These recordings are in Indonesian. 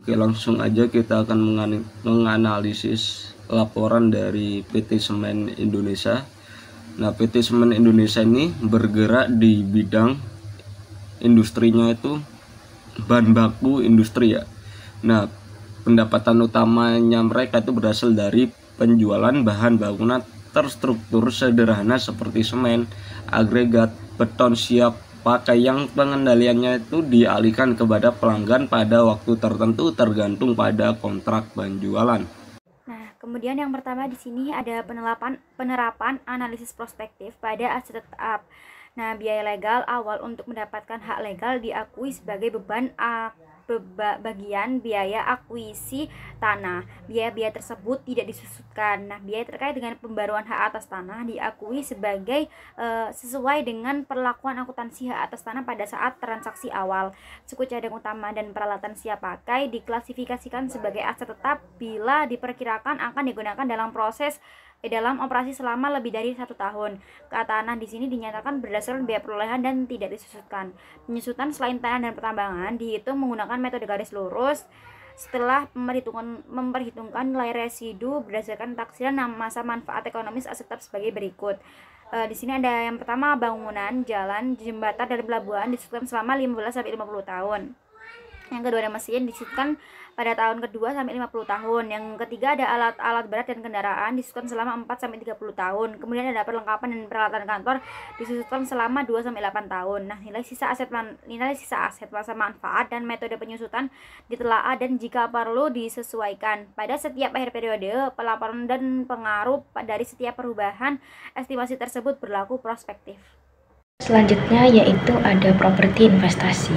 Oke, langsung aja kita akan menganalisis laporan dari PT Semen Indonesia. Nah, PT Semen Indonesia ini bergerak di bidang industrinya itu bahan baku industri ya. Nah, pendapatan utamanya mereka itu berasal dari penjualan bahan bangunan terstruktur sederhana seperti semen, agregat, beton siap pakai yang pengendaliannya itu dialihkan kepada pelanggan pada waktu tertentu tergantung pada kontrak penjualan. Nah, kemudian yang pertama di sini ada penerapan analisis prospektif pada aset tetap. Nah, biaya legal awal untuk mendapatkan hak legal diakui sebagai bagian biaya akuisisi tanah. Biaya-biaya tersebut tidak disusutkan. Nah, biaya terkait dengan pembaruan hak atas tanah diakui sebagai sesuai dengan perlakuan akuntansi hak atas tanah pada saat transaksi awal. Suku cadang utama dan peralatan siap pakai diklasifikasikan sebagai aset tetap bila diperkirakan akan digunakan dalam operasi selama lebih dari 1 tahun. Kata tanah di sini dinyatakan berdasarkan biaya perolehan dan tidak disusutkan. Penyusutan selain tanah dan pertambangan dihitung menggunakan metode garis lurus setelah memperhitungkan nilai residu berdasarkan taksiran masa manfaat ekonomis aset tetap sebagai berikut. Di sini ada yang pertama bangunan, jalan, jembatan, dan pelabuhan disusutkan selama 15 sampai 50 tahun. Yang kedua ada mesin disusutkan pada tahun kedua sampai 50 tahun. Yang ketiga ada alat-alat berat dan kendaraan disusutkan selama 4 sampai 30 tahun. Kemudian ada perlengkapan dan peralatan kantor disusutkan selama 2 sampai 8 tahun. Nah, nilai sisa aset masa manfaat dan metode penyusutan ditelaah dan jika perlu disesuaikan. Pada setiap akhir periode, pelaporan dan pengaruh dari setiap perubahan estimasi tersebut berlaku prospektif. Selanjutnya yaitu ada properti investasi.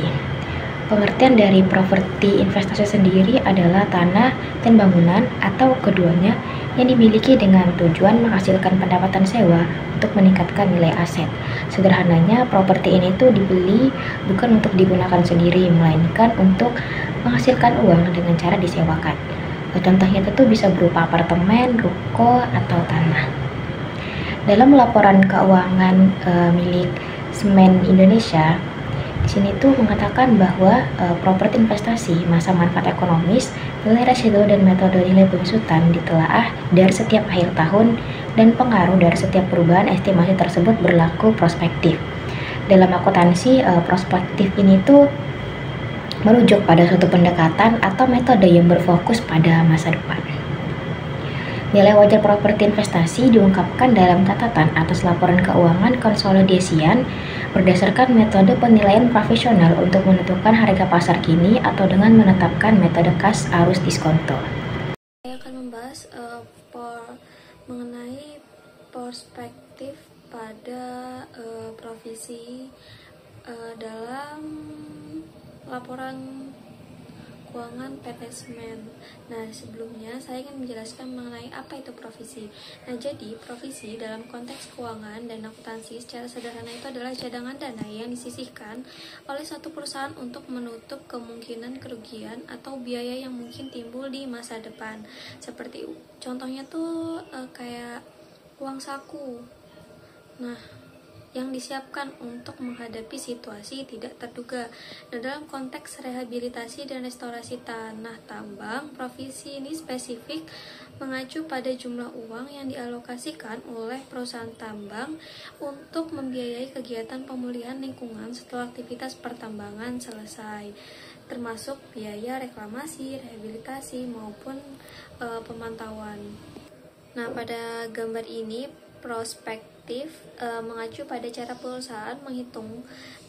Pengertian dari properti investasi sendiri adalah tanah dan bangunan atau keduanya yang dimiliki dengan tujuan menghasilkan pendapatan sewa untuk meningkatkan nilai aset. Sederhananya, properti ini tuh dibeli bukan untuk digunakan sendiri, melainkan untuk menghasilkan uang dengan cara disewakan. Contohnya itu bisa berupa apartemen, ruko, atau tanah. Dalam laporan keuangan milik Semen Indonesia, di sini tuh mengatakan bahwa properti investasi, masa manfaat ekonomis, nilai residu dan metode nilai penyusutan ditelaah dari setiap akhir tahun dan pengaruh dari setiap perubahan estimasi tersebut berlaku prospektif. Dalam akuntansi, prospektif ini tuh merujuk pada suatu pendekatan atau metode yang berfokus pada masa depan. Nilai wajar properti investasi diungkapkan dalam catatan atas laporan keuangan konsolidasian berdasarkan metode penilaian profesional untuk menentukan harga pasar kini atau dengan menetapkan metode kas arus diskonto. Saya akan membahas mengenai perspektif pada provisi dalam laporan keuangan PT Semen. Nah, sebelumnya saya ingin menjelaskan mengenai apa itu provisi. Nah, jadi provisi dalam konteks keuangan dan akuntansi secara sederhana itu adalah cadangan dana yang disisihkan oleh satu perusahaan untuk menutup kemungkinan kerugian atau biaya yang mungkin timbul di masa depan. Seperti contohnya tuh kayak uang saku. Nah, yang disiapkan untuk menghadapi situasi tidak terduga. Nah, dalam konteks rehabilitasi dan restorasi tanah tambang, provisi ini spesifik mengacu pada jumlah uang yang dialokasikan oleh perusahaan tambang untuk membiayai kegiatan pemulihan lingkungan setelah aktivitas pertambangan selesai, termasuk biaya reklamasi, rehabilitasi, maupun pemantauan. Nah, pada gambar ini prospektif mengacu pada cara perusahaan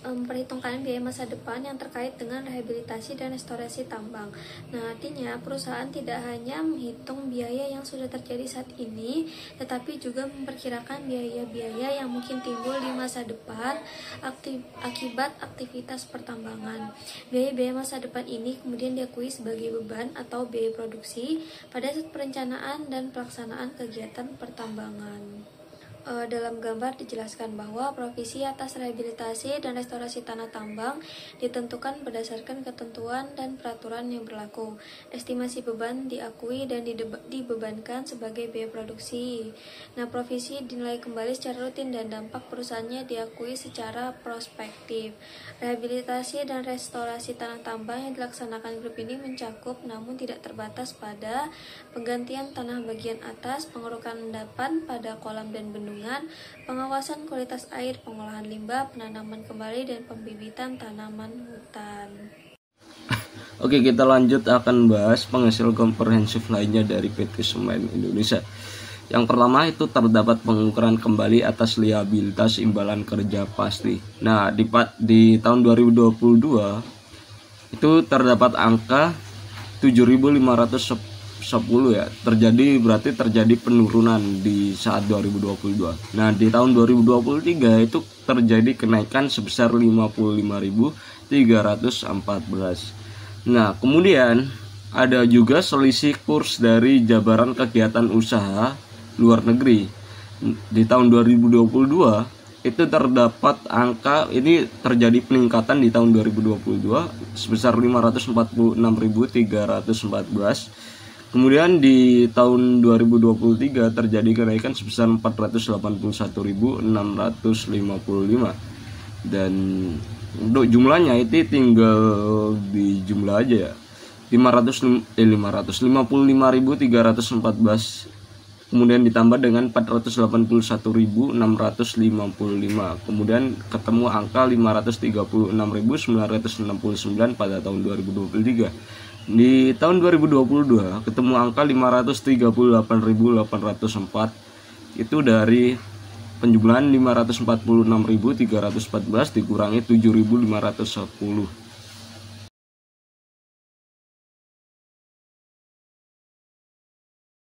memperhitungkan biaya masa depan yang terkait dengan rehabilitasi dan restorasi tambang. Nah, artinya perusahaan tidak hanya menghitung biaya yang sudah terjadi saat ini, tetapi juga memperkirakan biaya-biaya yang mungkin timbul di masa depan akibat aktivitas pertambangan. Biaya-biaya masa depan ini kemudian diakui sebagai beban atau biaya produksi pada saat perencanaan dan pelaksanaan kegiatan pertambangan. Dalam gambar dijelaskan bahwa provisi atas rehabilitasi dan restorasi tanah tambang ditentukan berdasarkan ketentuan dan peraturan yang berlaku. Estimasi beban diakui dan dibebankan sebagai biaya produksi. Nah, provisi dinilai kembali secara rutin dan dampak perusahaannya diakui secara prospektif. Rehabilitasi dan restorasi tanah tambang yang dilaksanakan grup ini mencakup namun tidak terbatas pada penggantian tanah bagian atas, pengerukan endapan pada kolam dan bendungan, pengawasan kualitas air, pengolahan limbah, penanaman kembali, dan pembibitan tanaman hutan. Oke, kita lanjut akan bahas penghasil komprehensif lainnya dari PT Semen Indonesia. Yang pertama itu terdapat pengukuran kembali atas liabilitas imbalan kerja pasti. Nah, di tahun 2022 itu terdapat angka 7.510 ya, berarti terjadi penurunan di saat 2022. Nah, di tahun 2023 itu terjadi kenaikan sebesar 55.314. Nah, kemudian ada juga selisih kurs dari Jabaran Kegiatan Usaha Luar Negeri. Di tahun 2022 itu terdapat angka ini terjadi peningkatan di tahun 2022 sebesar 546.314. Kemudian di tahun 2023 terjadi kenaikan sebesar 481.655. Dan untuk jumlahnya itu tinggal di jumlah aja ya. 555.314. Kemudian ditambah dengan 481.655. Kemudian ketemu angka 536.969 pada tahun 2023. Di tahun 2022 ketemu angka 538.804. Itu dari penjumlahan 546.314 dikurangi 7.510.